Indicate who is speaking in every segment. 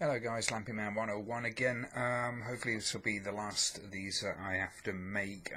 Speaker 1: Hello guys, Lampyman 101 again. Hopefully this will be the last of these that I have to make,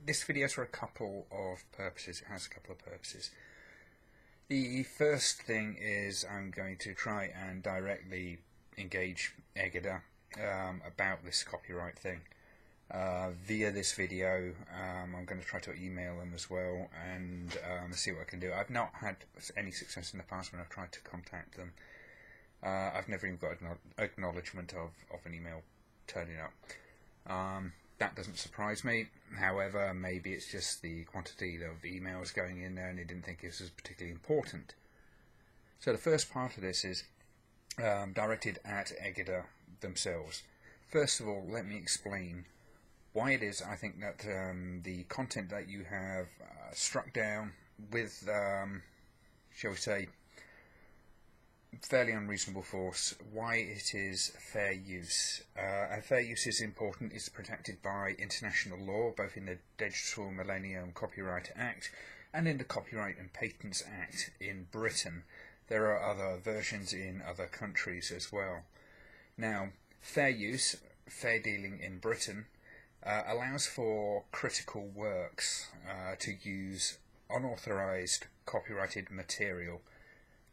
Speaker 1: this video is for a couple of purposes. It has a couple of purposes. The first thing is I'm going to try and directly engage Egeda about this copyright thing. Via this video, I'm going to try to email them as well and see what I can do. I've not had any success in the past when I've tried to contact them. I've never even got acknowledgement of an email turning up. That doesn't surprise me. However, maybe it's just the quantity of emails going in there and they didn't think this was particularly important. So the first part of this is directed at Egeda themselves. First of all, let me explain why it is I think that the content that you have struck down with, shall we say, fairly unreasonable force, why it is fair use. And fair use is important. It's protected by international law, both in the Digital Millennium Copyright Act and in the Copyright and Patents Act in Britain. There are other versions in other countries as well. Now, fair use, fair dealing in Britain, allows for critical works to use unauthorized copyrighted material.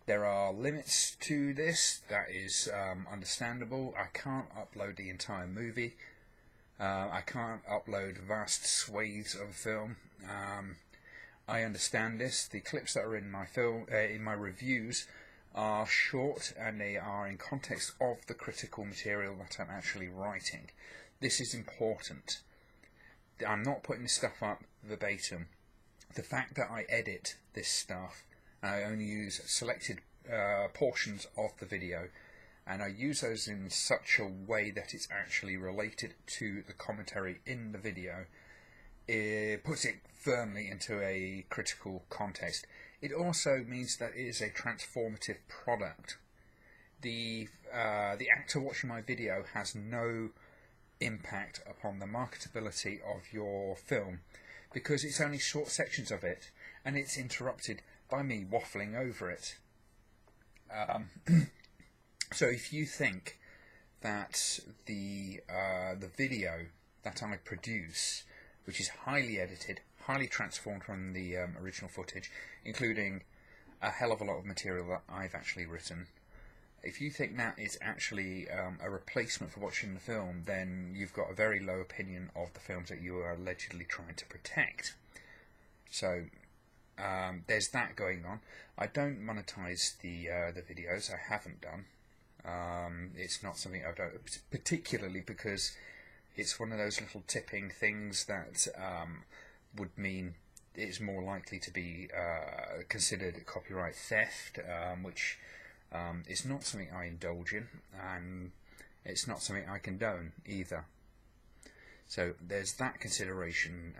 Speaker 1: There are limits to this. That is understandable. I can't upload the entire movie. I can't upload vast swathes of film. I understand this. The clips that are in my in my reviews are short and they are in context of the critical material that I'm actually writing. This is important. I'm not putting this stuff up verbatim. The fact that I edit this stuff, I only use selected portions of the video, and I use those in such a way that it's actually related to the commentary in the video. It puts it firmly into a critical context. It also means that it is a transformative product. The actor watching my video has no impact upon the marketability of your film, because it's only short sections of it, and it's interrupted by me waffling over it. So if you think that the video that I produce, which is highly edited, highly transformed from the original footage, including a hell of a lot of material that I've actually written, if you think that is actually a replacement for watching the film, then you've got a very low opinion of the films that you are allegedly trying to protect. So there's that going on. I don't monetize the videos. I haven't done. It's not something I've done, particularly because it's one of those little tipping things that would mean it's more likely to be considered copyright theft, which is not something I indulge in, and it's not something I condone either. So there's that consideration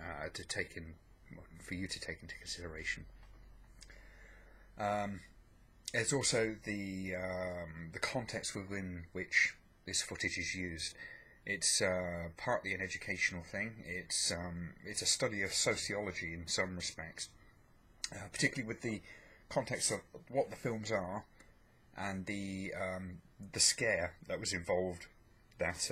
Speaker 1: for you to take into consideration. There's also the context within which this footage is used. It's partly an educational thing. It's a study of sociology in some respects, particularly with the context of what the films are and the scare that was involved that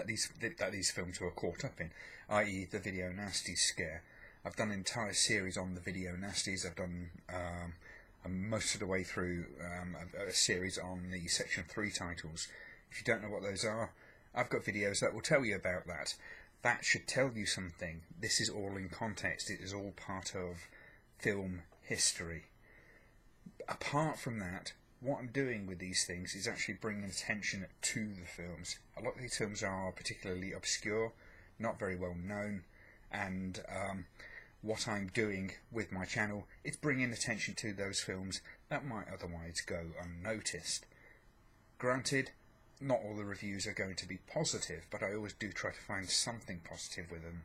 Speaker 1: these films were caught up in, i.e. the video nasties scare. I've done an entire series on the video nasties. I've done most of the way through a series on the Section 3 titles. If you don't know what those are, I've got videos that will tell you about that. That should tell you something. This is all in context. It is all part of film history. Apart from that, what I'm doing with these things is actually bringing attention to the films. A lot of these films are particularly obscure, not very well known, and what I'm doing with my channel is bringing attention to those films that might otherwise go unnoticed. Granted, not all the reviews are going to be positive, but I always do try to find something positive with them,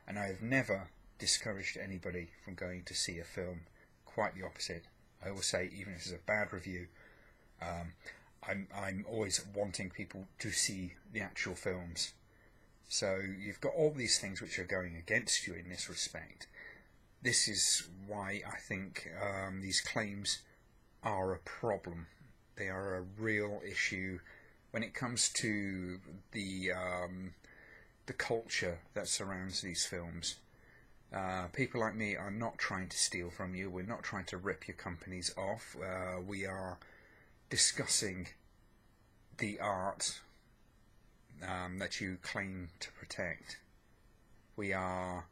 Speaker 1: and I have never discouraged anybody from going to see a film. Quite the opposite. I always say, even if it's a bad review, I'm always wanting people to see the actual films. So you've got all these things which are going against you in this respect. This is why I think these claims are a problem. They are a real issue when it comes to the culture that surrounds these films. People like me are not trying to steal from you. We're not trying to rip your companies off. We are discussing the art that you claim to protect. We are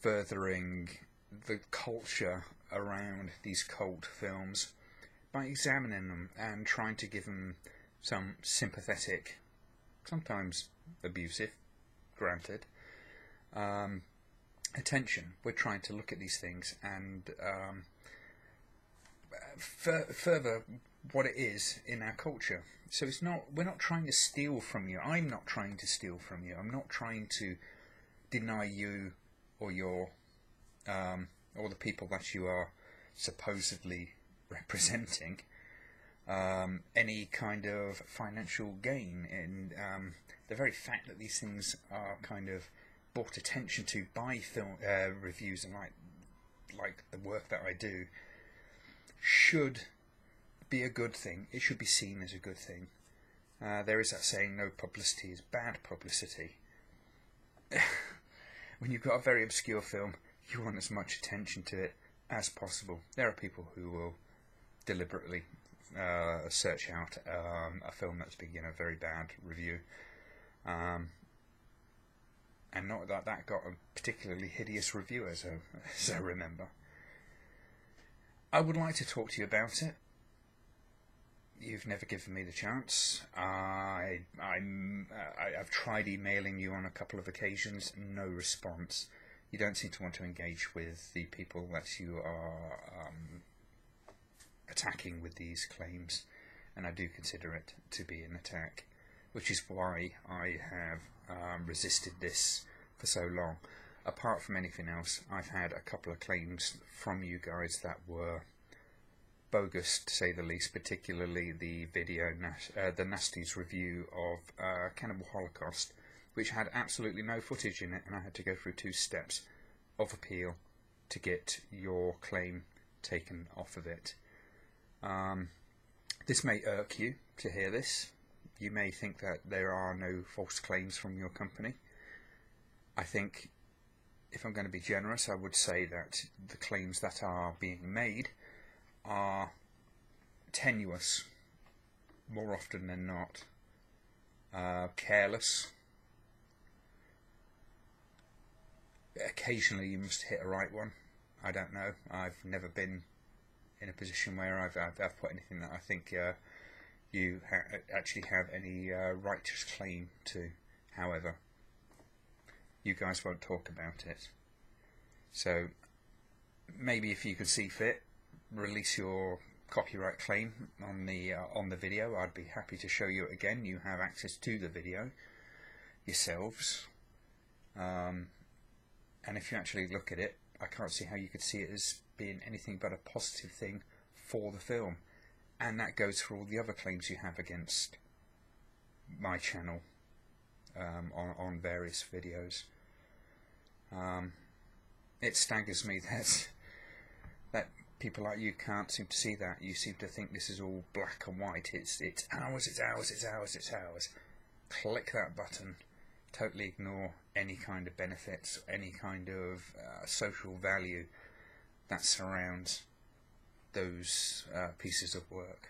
Speaker 1: furthering the culture around these cult films by examining them and trying to give them some sympathetic, sometimes abusive, granted, attention. We're trying to look at these things and further what it is in our culture. So it's not, we're not trying to steal from you. I'm not trying to steal from you. I'm not trying to deny you or your or the people that you are supposedly representing any kind of financial gain. In the very fact that these things are kind of brought attention to by film reviews and like the work that I do should be a good thing. It should be seen as a good thing. There is that saying, no publicity is bad publicity. When you've got a very obscure film, you want as much attention to it as possible. There are people who will deliberately search out a film that's been a very bad review, and not that got a particularly hideous review, as I remember. I would like to talk to you about it. You've never given me the chance. I've tried emailing you on a couple of occasions, no response. You don't seem to want to engage with the people that you are attacking with these claims, and I do consider it to be an attack, which is why I have resisted this for so long. Apart from anything else, I've had a couple of claims from you guys that were bogus, to say the least, particularly the video, the Nasties review of Cannibal Holocaust, which had absolutely no footage in it, and I had to go through 2 steps of appeal to get your claim taken off of it. This may irk you to hear this. You may think that there are no false claims from your company. I think, if I'm going to be generous, I would say that the claims that are being made are tenuous, more often than not, careless. Occasionally you must hit a right one. I don't know. I've never been in a position where I've put anything that I think you actually have any righteous claim to. However, you guys won't talk about it. So maybe if you could see fit, release your copyright claim on the video. I'd be happy to show you it again. You have access to the video yourselves, and if you actually look at it, I can't see how you could see it as being anything but a positive thing for the film, and that goes for all the other claims you have against my channel on various videos. It staggers me that people like you can't seem to see that. You seem to think this is all black and white. It's ours, it's ours, it's ours, it's ours. Click that button. Totally ignore any kind of benefits, any kind of social value that surrounds those pieces of work.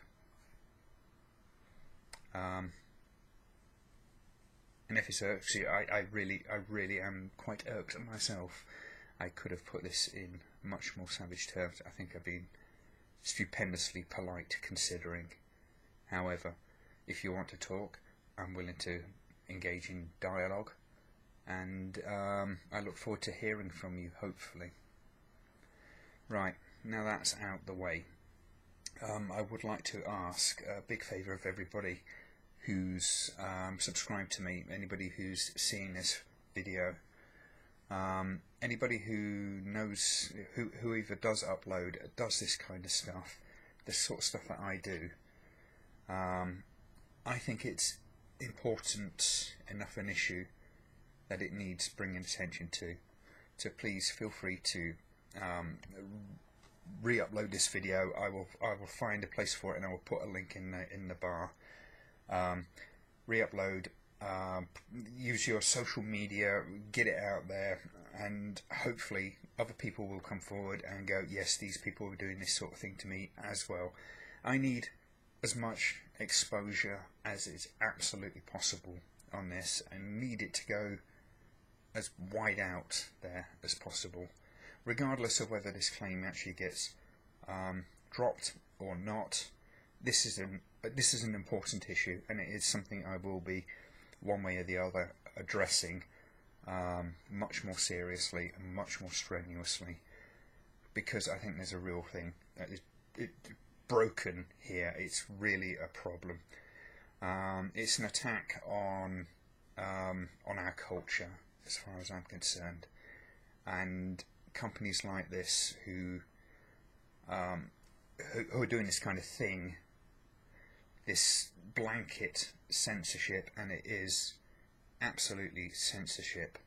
Speaker 1: And if it's irks you, I really am quite irked at myself. I could have put this in much more savage terms. I think I've been stupendously polite considering. However, if you want to talk, I'm willing to engage in dialogue, and I look forward to hearing from you, hopefully. Right, now that's out the way, I would like to ask a big favour of everybody who's subscribed to me, anybody who's seeing this video, anybody who knows, who either does upload, does this kind of stuff, the sort of stuff that I do. I think it's important enough an issue that it needs bringing attention to. So please feel free to re-upload this video, I will find a place for it, and I will put a link in the bar. Re-upload. Use your social media, get it out there, and hopefully other people will come forward and go, yes, these people are doing this sort of thing to me as well. I need as much exposure as is absolutely possible on this, and need it to go as wide out there as possible, regardless of whether this claim actually gets dropped or not. This is an important issue, and it is something I will be, one way or the other, addressing much more seriously and much more strenuously, because I think there's a real thing that is broken here. It's really a problem. It's an attack on our culture, as far as I'm concerned, and companies like this who are doing this kind of thing, this blanket censorship, and it is absolutely censorship.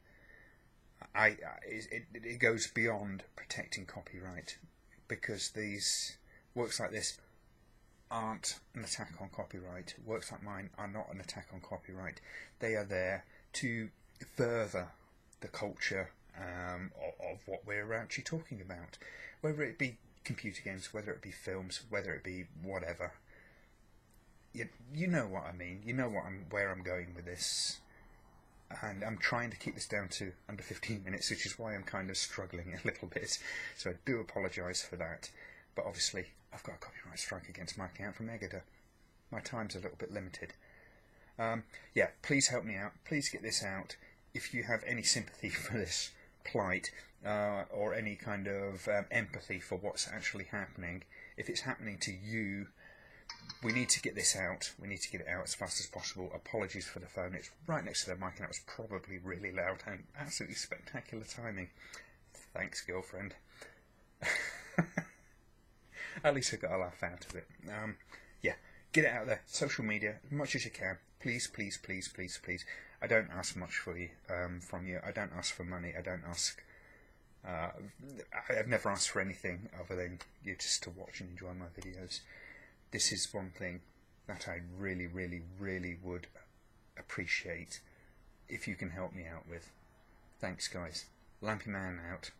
Speaker 1: It goes beyond protecting copyright, because these works like this aren't an attack on copyright. Works like mine are not an attack on copyright. They are there to further the culture of what we're actually talking about, whether it be computer games, whether it be films, whether it be whatever. You know what I mean. You know where I'm going with this, and I'm trying to keep this down to under 15 minutes, which is why I'm kind of struggling a little bit. So I do apologise for that. But obviously, I've got a copyright strike against my account from Egeda. My time's a little bit limited. Yeah, please help me out. Please get this out. If you have any sympathy for this plight, or any kind of empathy for what's actually happening, if it's happening to you, we need to get this out. We need to get it out as fast as possible. Apologies for the phone. It's right next to the mic, and that was probably really loud, and absolutely spectacular timing. Thanks, girlfriend. At least I got a laugh out of it. Yeah, get it out there. Social media, as much as you can. Please, please, please, please, please. I don't ask much for you, from you. I don't ask for money. I don't ask... I've never asked for anything other than you just to watch and enjoy my videos. This is one thing that I really, really, really would appreciate if you can help me out with. Thanks, guys. Lampy Man out.